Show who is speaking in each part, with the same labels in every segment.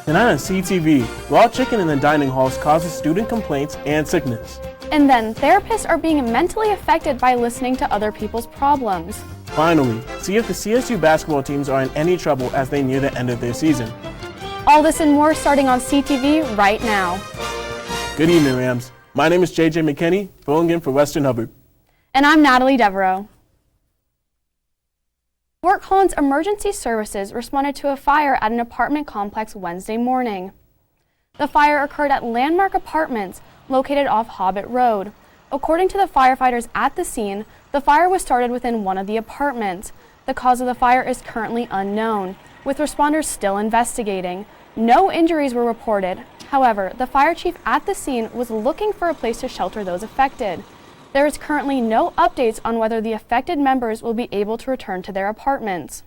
Speaker 1: Tonight on CTV, raw chicken in the dining halls causes student complaints and sickness.
Speaker 2: And then therapists are being mentally affected by listening to other people's problems.
Speaker 1: Finally, see if the CSU basketball teams are in any trouble as they near the end of their season.
Speaker 2: All this and more starting on CTV right now.
Speaker 1: Good evening, Rams. My name is JJ McKinney, filling in for Weston Hubbard.
Speaker 2: And I'm Natalie Devereaux. Fort Collins Emergency Services responded to a fire at an apartment complex Wednesday morning. The fire occurred at Landmark Apartments, located off Hobbit Road. According to the firefighters at the scene, the fire was started within one of the apartments. The cause of the fire is currently unknown, with responders still investigating. No injuries were reported. However, the fire chief at the scene was looking for a place to shelter those affected. There is currently no updates on whether the affected members will be able to return to their apartments.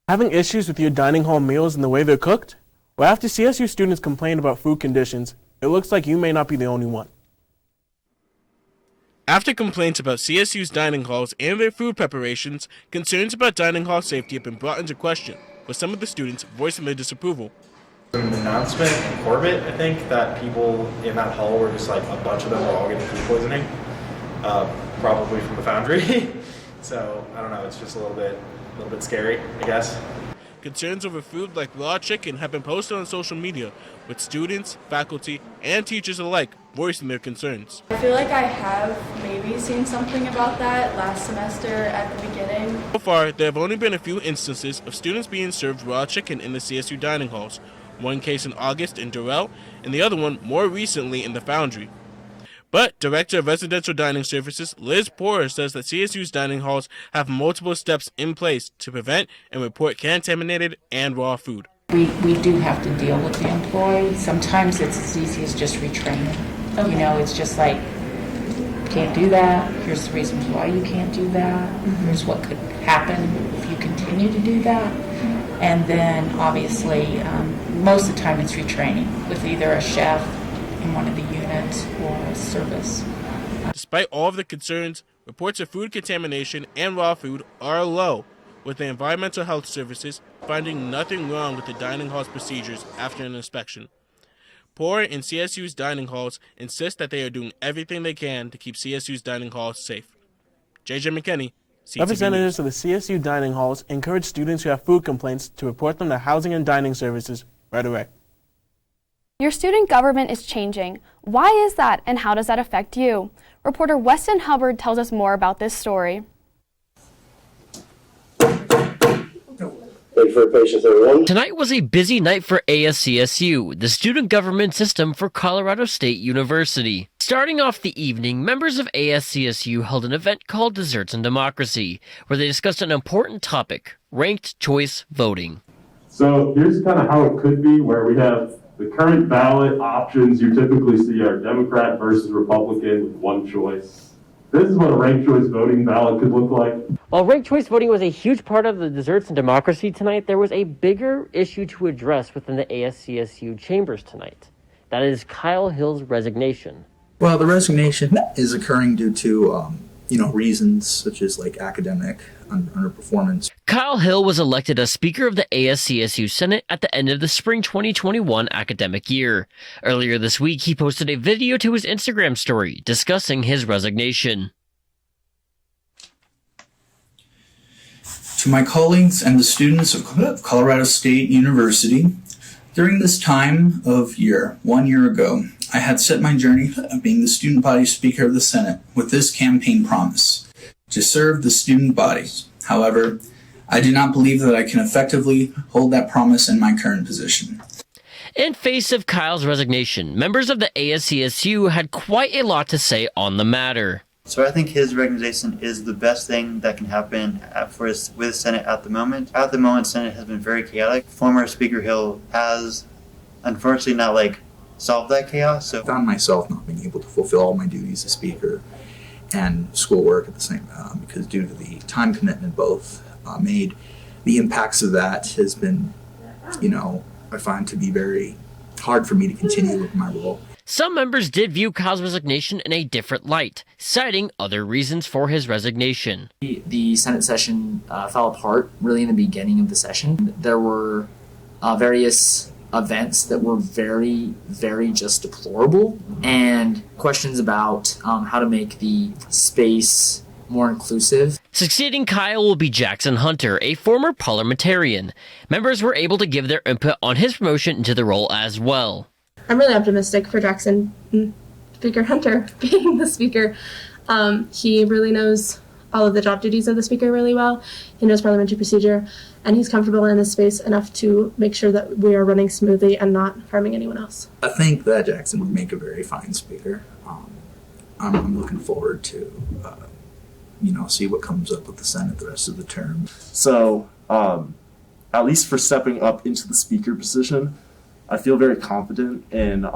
Speaker 1: Having issues with your dining hall meals and the way they're cooked? Well, after CSU students complain about food conditions, it looks like you may not be the only one. After complaints about CSU's dining halls and their food preparations, concerns about dining hall safety have been brought into question, with some of the students voicing their disapproval.
Speaker 3: An announcement in Corbett, I think, that people in that hall were just like a bunch of them were all getting food poisoning, probably from the foundry. So I don't know, it's just a little bit scary, I guess.
Speaker 1: Concerns over food like raw chicken have been posted on social media, with students, faculty, and teachers alike voicing their concerns.
Speaker 4: I feel like I have maybe seen something about that last semester at the beginning.
Speaker 1: So far, there have only been a few instances of students being served raw chicken in the CSU dining halls. One case in August in Durrell, and the other one more recently in the Foundry. But Director of Residential Dining Services Liz Porer says that CSU's dining halls have multiple steps in place to prevent and report contaminated and raw food.
Speaker 5: We do have to deal with the employee. Sometimes it's as easy as just retraining. Okay. You know, it's just like, can't do that. Here's the reasons why you can't do that. Mm-hmm. Here's what could happen if you continue to do that. And then obviously, most of the time it's retraining with either a chef in one of the units or a service.
Speaker 1: Despite all of the concerns, reports of food contamination and raw food are low, with the Environmental Health Services finding nothing wrong with the dining hall's procedures after an inspection. Porer and CSU's dining halls insist that they are doing everything they can to keep CSU's dining halls safe. JJ McKinney, CTV Representatives of the CSU dining halls encourage students who have food complaints to report them to Housing and Dining Services right away.
Speaker 2: Your student government is changing. Why is that, and how does that affect you? Reporter Weston Hubbard tells us more about this story.
Speaker 6: Wait for patience, everyone.
Speaker 7: Tonight was a busy night for ASCSU, the student government system for Colorado State University. Starting off the evening, members of ASCSU held an event called Desserts and Democracy, where they discussed an important topic, ranked choice voting.
Speaker 8: So here's kind of how it could be, where we have the current ballot options you typically see are Democrat versus Republican with one choice. This is what a ranked choice voting ballot could look like.
Speaker 9: While ranked choice voting was a huge part of the Desserts and Democracy tonight, there was a bigger issue to address within the ASCSU chambers tonight. That is Kyle Hill's resignation.
Speaker 10: Well, the resignation is occurring due to, reasons such as like academic underperformance.
Speaker 7: Kyle Hill was elected as Speaker of the ASCSU Senate at the end of the spring 2021 academic year. Earlier this week, he posted a video to his Instagram story discussing his resignation.
Speaker 10: To my colleagues and the students of Colorado State University, during this time of year, 1 year ago, I had set my journey of being the student body Speaker of the Senate with this campaign promise, to serve the student body. However, I do not believe that I can effectively hold that promise in my current position.
Speaker 7: In face of Kyle's resignation, members of the ASCSU had quite a lot to say on the matter.
Speaker 11: So I think his resignation is the best thing that can happen with Senate at the moment. At the moment, Senate has been very chaotic. Former Speaker Hill has, unfortunately, not solved that chaos. So
Speaker 10: I found myself not being able to fulfill all my duties as Speaker and schoolwork at the same time because due to the time commitment both made, the impacts of that has been, I find to be very hard for me to continue with my role.
Speaker 7: Some members did view Kyle's resignation in a different light, citing other reasons for his resignation.
Speaker 12: The Senate session fell apart really in the beginning of the session. There were
Speaker 6: various events that were very, very just deplorable, and questions about how to make the space more inclusive.
Speaker 7: Succeeding Kyle will be Jackson Hunter, a former parliamentarian. Members were able to give their input on his promotion into the role as well.
Speaker 12: I'm really optimistic for Jackson, Speaker Hunter being the speaker. He really knows all of the job duties of the speaker really well. He knows parliamentary procedure, and he's comfortable in this space enough to make sure that we are running smoothly and not harming anyone else.
Speaker 10: I think that Jackson would make a very fine speaker. I'm looking forward to see what comes up with the Senate the rest of the term.
Speaker 13: So, at least for stepping up into the speaker position, I feel very confident in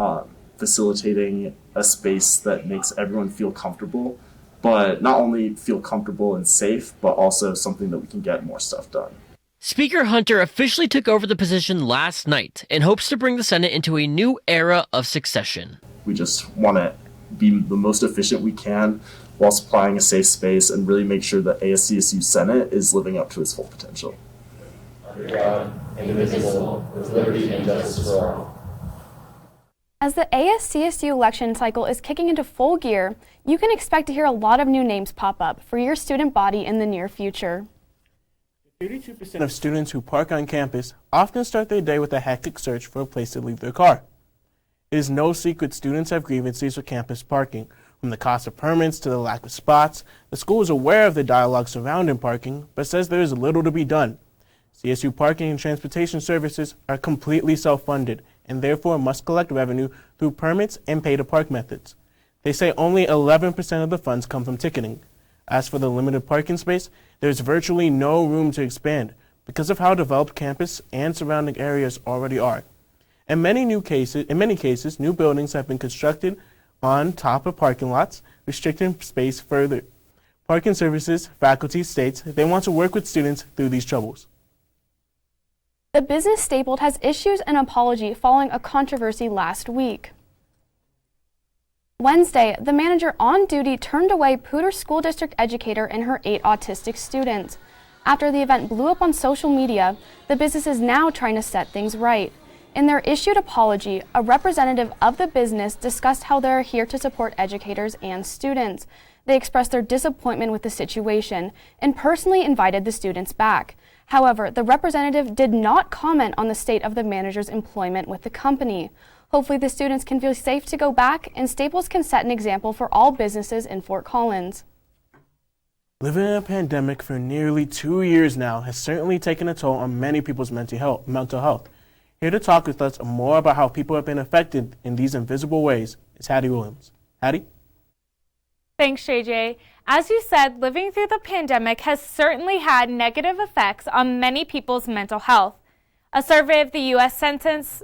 Speaker 13: facilitating a space that makes everyone feel comfortable, but not only feel comfortable and safe, but also something that we can get more stuff done.
Speaker 7: Speaker Hunter officially took over the position last night and hopes to bring the Senate into a new era of succession.
Speaker 13: We just want to be the most efficient we can while supplying a safe space and really make sure that ASCSU Senate is living up to its full potential.
Speaker 14: Under God, indivisible, with liberty and justice for all.
Speaker 2: As the ASCSU election cycle is kicking into full gear, you can expect to hear a lot of new names pop up for your student body in the near future.
Speaker 1: 32% of students who park on campus often start their day with a hectic search for a place to leave their car. It is no secret students have grievances with campus parking. From the cost of permits to the lack of spots, the school is aware of the dialogue surrounding parking, but says there is little to be done. CSU parking and transportation services are completely self-funded and therefore must collect revenue through permits and pay-to-park methods. They say only 11% of the funds come from ticketing. As for the limited parking space, there is virtually no room to expand because of how developed campus and surrounding areas already are. In many cases, new buildings have been constructed on top of parking lots, restricting space further. Parking Services faculty states they want to work with students through these troubles.
Speaker 2: The business Stapled has issued an apology following a controversy last week. Wednesday, the manager on duty turned away Poudre School District educator and her 8 autistic students. After the event blew up on social media, the business is now trying to set things right. In their issued apology, a representative of the business discussed how they are here to support educators and students. They expressed their disappointment with the situation and personally invited the students back. However, the representative did not comment on the state of the manager's employment with the company. Hopefully the students can feel safe to go back and Staples can set an example for all businesses in Fort Collins.
Speaker 1: Living in a pandemic for nearly 2 years now has certainly taken a toll on many people's mental health. Here to talk with us more about how people have been affected in these invisible ways is Hattie Williams. Hattie?
Speaker 15: Thanks, JJ. As you said, living through the pandemic has certainly had negative effects on many people's mental health. A survey of the U.S. Census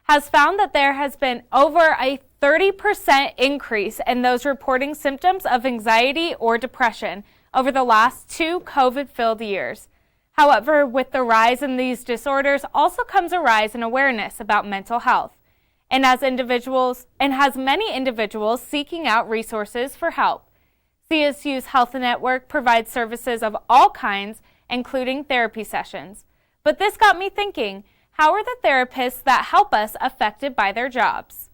Speaker 15: has found that there has been over a 30% increase in those reporting symptoms of anxiety or depression over the last 2 COVID-filled years. However, with the rise in these disorders also comes a rise in awareness about mental health, and has many individuals seeking out resources for help. CSU's Health Network provides services of all kinds, including therapy sessions. But this got me thinking, how are the therapists that help us affected by their jobs?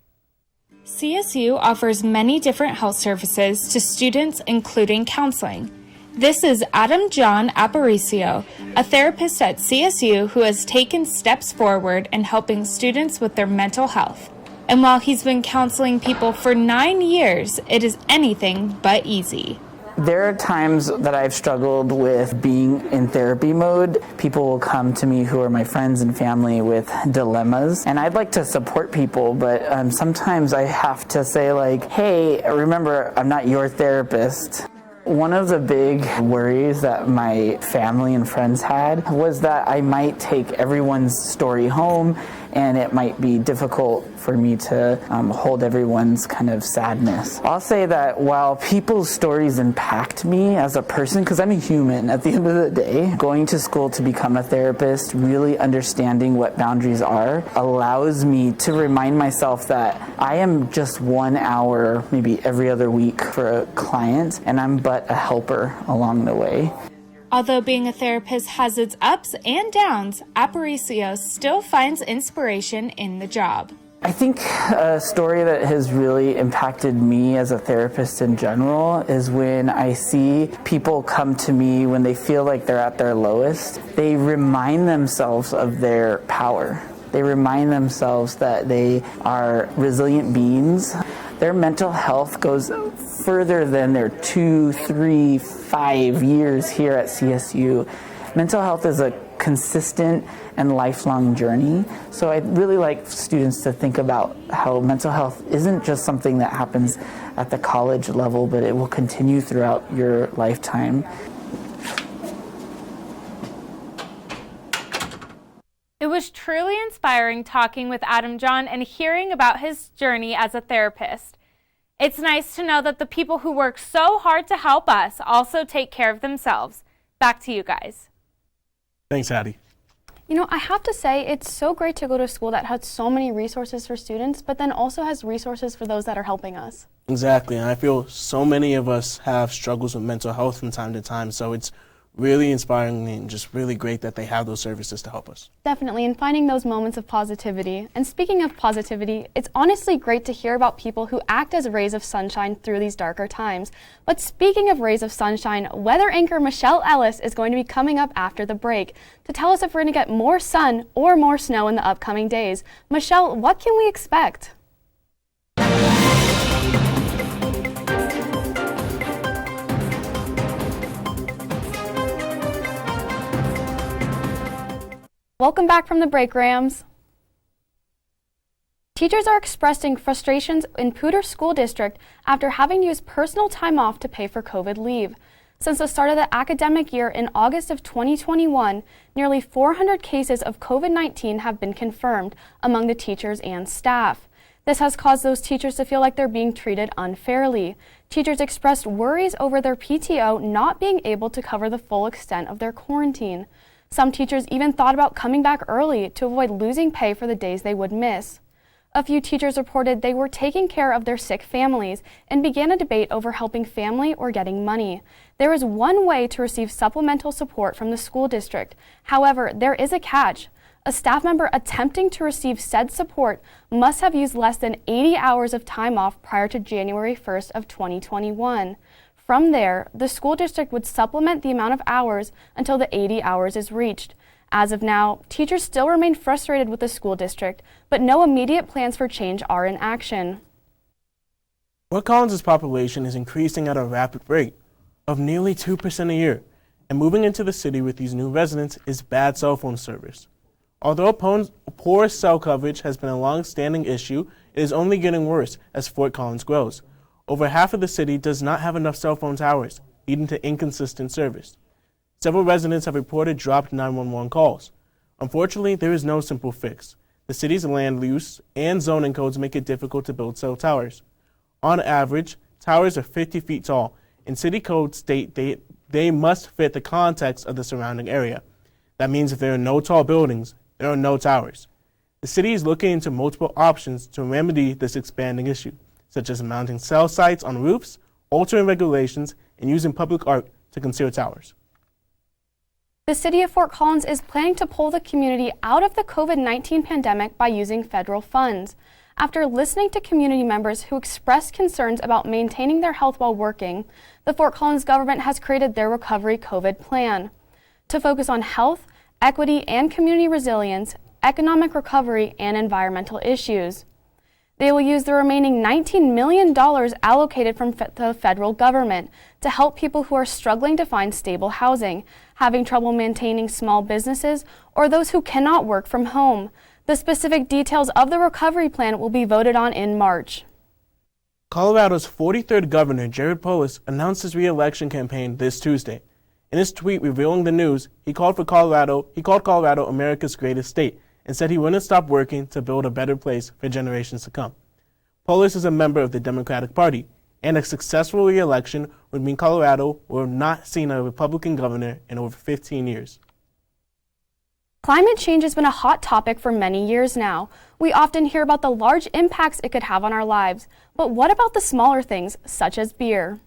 Speaker 15: CSU offers many different health services to students, including counseling. This is Adam John Aparicio, a therapist at CSU who has taken steps forward in helping students with their mental health. And while he's been counseling people for 9 years, it is anything but easy.
Speaker 16: There are times that I've struggled with being in therapy mode. People will come to me who are my friends and family with dilemmas, and I'd like to support people, but sometimes I have to say like, hey, remember, I'm not your therapist. One of the big worries that my family and friends had was that I might take everyone's story home and it might be difficult for me to hold everyone's kind of sadness. I'll say that while people's stories impact me as a person, because I'm a human at the end of the day, going to school to become a therapist, really understanding what boundaries are, allows me to remind myself that I am just 1 hour, maybe every other week for a client, and I'm but a helper along the way.
Speaker 15: Although being a therapist has its ups and downs, Aparicio still finds inspiration in the job.
Speaker 16: I think a story that has really impacted me as a therapist in general is when I see people come to me when they feel like they're at their lowest. They remind themselves of their power. They remind themselves that they are resilient beings. Their mental health goes further than their 2, 3, 5 years here at CSU. Mental health is a consistent and lifelong journey. So I'd really like students to think about how mental health isn't just something that happens at the college level, but it will continue throughout your lifetime.
Speaker 15: It was truly inspiring talking with Adam John and hearing about his journey as a therapist. It's nice to know that the people who work so hard to help us also take care of themselves. Back to you guys.
Speaker 1: Thanks, Addie.
Speaker 2: You know, I have to say, it's so great to go to a school that has so many resources for students, but then also has resources for those that are helping us.
Speaker 1: Exactly, and I feel so many of us have struggles with mental health from time to time, so it's really inspiring and just really great that they have those services to help us.
Speaker 2: Definitely, and finding those moments of positivity. And speaking of positivity, it's honestly great to hear about people who act as rays of sunshine through these darker times. But speaking of rays of sunshine, weather anchor Michelle Ellis is going to be coming up after the break to tell us if we're going to get more sun or more snow in the upcoming days. Michelle, what can we expect? Welcome back from the break, Rams. Teachers are expressing frustrations in Poudre School District after having to use personal time off to pay for COVID leave. Since the start of the academic year in August of 2021, nearly 400 cases of COVID-19 have been confirmed among the teachers and staff. This has caused those teachers to feel like they're being treated unfairly. Teachers expressed worries over their PTO not being able to cover the full extent of their quarantine. Some teachers even thought about coming back early to avoid losing pay for the days they would miss. A few teachers reported they were taking care of their sick families and began a debate over helping family or getting money. There is one way to receive supplemental support from the school district. However, there is a catch. A staff member attempting to receive said support must have used less than 80 hours of time off prior to January 1st of 2021. From there, the school district would supplement the amount of hours until the 80 hours is reached. As of now, teachers still remain frustrated with the school district, but no immediate plans for change are in action.
Speaker 1: Fort Collins' population is increasing at a rapid rate of nearly 2% a year, and moving into the city with these new residents is bad cell phone service. Although poor cell coverage has been a long-standing issue, it is only getting worse as Fort Collins grows. Over half of the city does not have enough cell phone towers, leading to inconsistent service. Several residents have reported dropped 911 calls. Unfortunately, there is no simple fix. The city's land use and zoning codes make it difficult to build cell towers. On average, towers are 50 feet tall, and city codes state they must fit the context of the surrounding area. That means if there are no tall buildings, there are no towers. The city is looking into multiple options to remedy this expanding issue, such as mounting cell sites on roofs, altering regulations, and using public art to conceal towers.
Speaker 2: The city of Fort Collins is planning to pull the community out of the COVID-19 pandemic by using federal funds. After listening to community members who expressed concerns about maintaining their health while working, the Fort Collins government has created their Recovery COVID Plan to focus on health, equity, and community resilience, economic recovery, and environmental issues. They will use the remaining $19 million allocated from the federal government to help people who are struggling to find stable housing, having trouble maintaining small businesses, or those who cannot work from home. The specific details of the recovery plan will be voted on in March.
Speaker 1: Colorado's 43rd governor, Jared Polis, announced his re-election campaign this Tuesday. In his tweet revealing the news, he called Colorado America's greatest state, and said he wouldn't stop working to build a better place for generations to come. Polis is a member of the Democratic Party, and a successful re-election would mean Colorado will have not seen a Republican governor in over 15 years.
Speaker 2: Climate change has been a hot topic for many years now. We often hear about the large impacts it could have on our lives, but what about the smaller things, such as beer?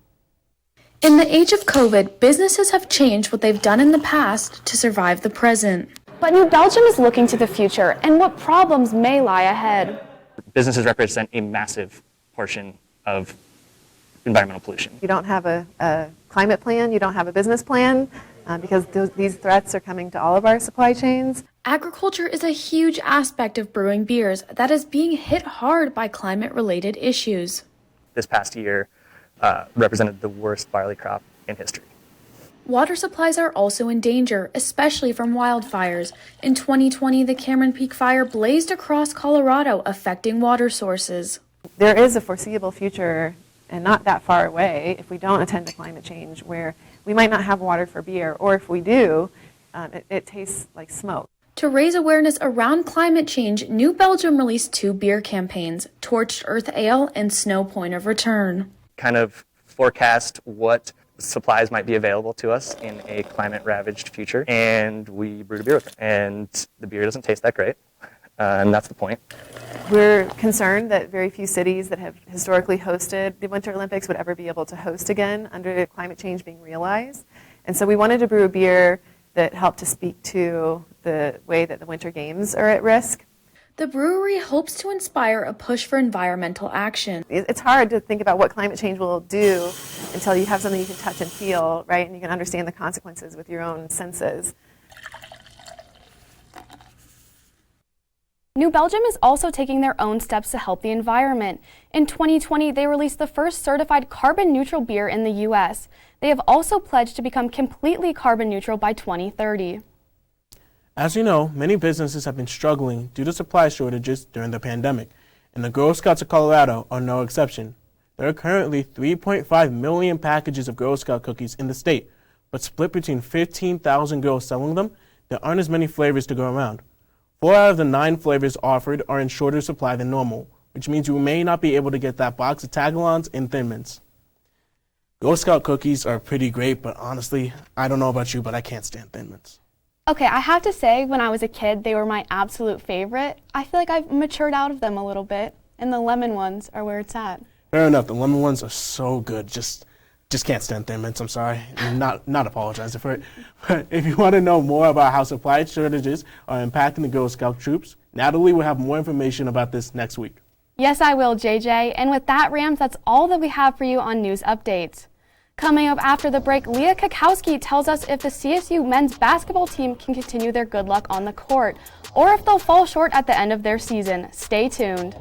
Speaker 2: In the age of COVID, businesses have changed what they've done in the past to survive the present. But New Belgium is looking to the future and what problems may lie ahead.
Speaker 17: Businesses represent a massive portion of environmental pollution.
Speaker 18: You don't have a climate plan, you don't have a business plan, because these threats are coming to all of our supply chains.
Speaker 2: Agriculture is a huge aspect of brewing beers that is being hit hard by climate-related issues.
Speaker 17: This past year represented the worst barley crop in history.
Speaker 2: Water supplies are also in danger, especially from wildfires. In 2020, the Cameron Peak Fire blazed across Colorado, affecting water sources.
Speaker 18: There is a foreseeable future, and not that far away, if we don't attend to climate change, where we might not have water for beer, or if we do, it tastes like smoke.
Speaker 2: To raise awareness around climate change, New Belgium released 2 beer campaigns, Torched Earth Ale and Snow Point of Return.
Speaker 17: Kind of forecast what supplies might be available to us in a climate-ravaged future, and we brewed a beer with it. And the beer doesn't taste that great, and that's the point.
Speaker 18: We're concerned that very few cities that have historically hosted the Winter Olympics would ever be able to host again under climate change being realized. And so we wanted to brew a beer that helped to speak to the way that the Winter Games are at risk.
Speaker 2: The brewery hopes to inspire a push for environmental action.
Speaker 18: It's hard to think about what climate change will do until you have something you can touch and feel, right? And you can understand the consequences with your own senses.
Speaker 2: New Belgium is also taking their own steps to help the environment. In 2020, they released the first certified carbon-neutral beer in the U.S. They have also pledged to become completely carbon neutral by 2030.
Speaker 1: As you know, many businesses have been struggling due to supply shortages during the pandemic, and the Girl Scouts of Colorado are no exception. There are currently 3.5 million packages of Girl Scout cookies in the state, but split between 15,000 girls selling them, there aren't as many flavors to go around. 4 out of the 9 flavors offered are in shorter supply than normal, which means you may not be able to get that box of Tagalongs and Thin Mints. Girl Scout cookies are pretty great, but honestly, I don't know about you, but I can't stand Thin Mints.
Speaker 2: Okay, I have to say, when I was a kid, they were my absolute favorite. I feel like I've matured out of them a little bit, and the lemon ones are where it's at.
Speaker 1: Fair enough, the lemon ones are so good, just can't stand Thin Mints, I'm sorry. I'm not apologizing for it. But if you want to know more about how supply shortages are impacting the Girl Scout troops, Natalie will have more information about this next week.
Speaker 2: Yes, I will, JJ. And with that, Rams, that's all that we have for you on news updates. Coming up after the break, Leah Kakowski tells us if the CSU men's basketball team can continue their good luck on the court, or if they'll fall short at the end of their season. Stay tuned.